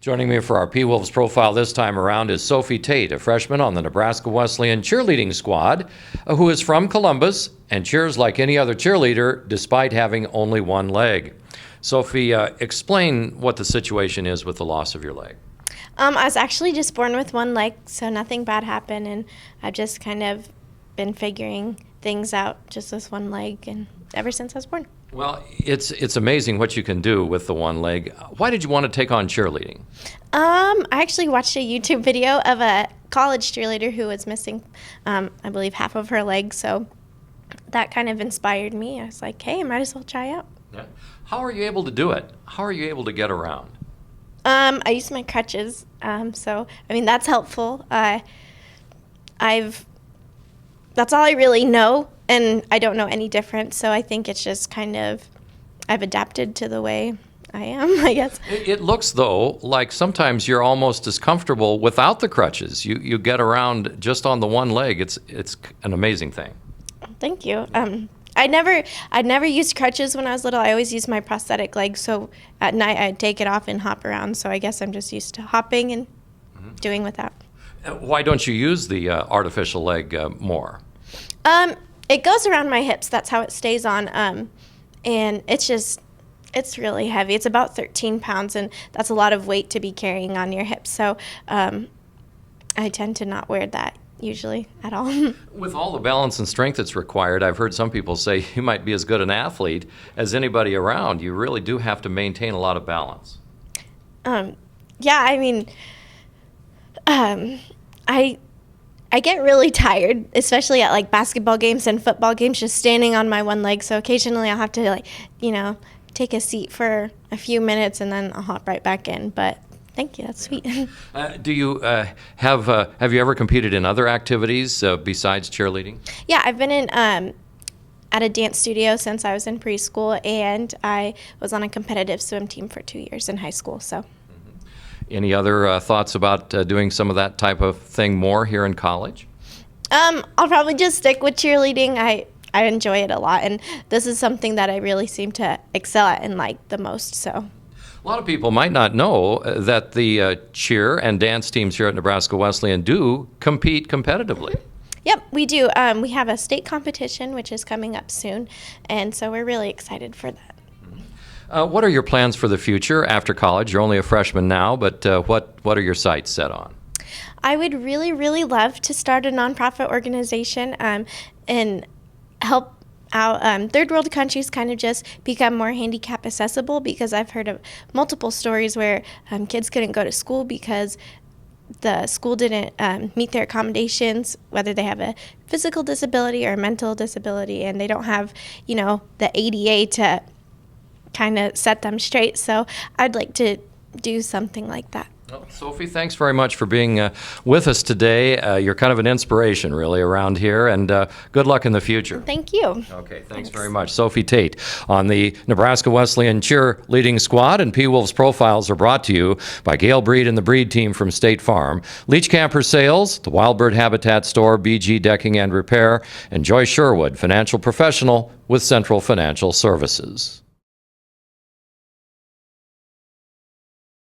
Joining me for our P-Wolves profile this time around is Sofie Tate, a freshman on the Nebraska Wesleyan cheerleading squad, who is from Columbus and cheers like any other cheerleader despite having only one leg. Sofie, explain what the situation is with the loss of your leg. I was actually just born with one leg, so nothing bad happened, and I've just kind of been figuring things out just with one leg, and ever since I was born. Well, it's amazing what you can do with the one leg. Why did you want to take on cheerleading? I actually watched a YouTube video of a college cheerleader who was missing, I believe, half of her leg, so that kind of inspired me. I was like, hey, I might as well try out. Yeah. How are you able to do it? How are you able to get around? I use my crutches, so, I mean, that's helpful. That's all I really know, and I don't know any different, so I think it's just kind of, I've adapted to the way I am, I guess. It looks, though, like sometimes you're almost as comfortable without the crutches. You get around just on the one leg. It's an amazing thing. Thank you. I'd never used crutches when I was little. I always used my prosthetic leg, so at night I'd take it off and hop around, so I guess I'm just used to hopping and doing without. Why don't you use the artificial leg more? It goes around my hips. That's how it stays on, and it's really heavy. It's about 13 pounds, and that's a lot of weight to be carrying on your hips, so I tend to not wear that usually at all. With all the balance and strength that's required, I've heard some people say you might be as good an athlete as anybody around. You really do have to maintain a lot of balance. Yeah, I mean, I get really tired, especially at like basketball games and football games, just standing on my one leg. So occasionally I'll have to take a seat for a few minutes and then I'll hop right back in. But thank you, that's sweet. Do you have you ever competed in other activities besides cheerleading? Yeah, I've been in at a dance studio since I was in preschool, and I was on a competitive swim team for 2 years in high school. So. Any other thoughts about doing some of that type of thing more here in college? I'll probably just stick with cheerleading. I enjoy it a lot, and this is something that I really seem to excel at and like the most. So, a lot of people might not know that the cheer and dance teams here at Nebraska Wesleyan do compete competitively. Yep, we do. We have a state competition, which is coming up soon, and so we're really excited for that. What are your plans for the future after college? You're only a freshman now, but what are your sights set on? I would really, really love to start a nonprofit organization and help out third world countries kind of just become more handicap accessible, because I've heard of multiple stories where kids couldn't go to school because the school didn't meet their accommodations, whether they have a physical disability or a mental disability, and they don't have, the ADA to kind of set them straight. So I'd like to do something like that. Well, Sofie, thanks very much for being with us today. You're kind of an inspiration, really, around here, and good luck in the future. Thank you. Okay, thanks very much. Sofie Tate on the Nebraska Wesleyan cheerleading squad, and P-Wolves profiles are brought to you by Gail Breed and the Breed team from State Farm, Leach Camper Sales, the Wildbird Habitat Store, BG Decking and Repair, and Joyce Sherwood, financial professional with Central Financial Services.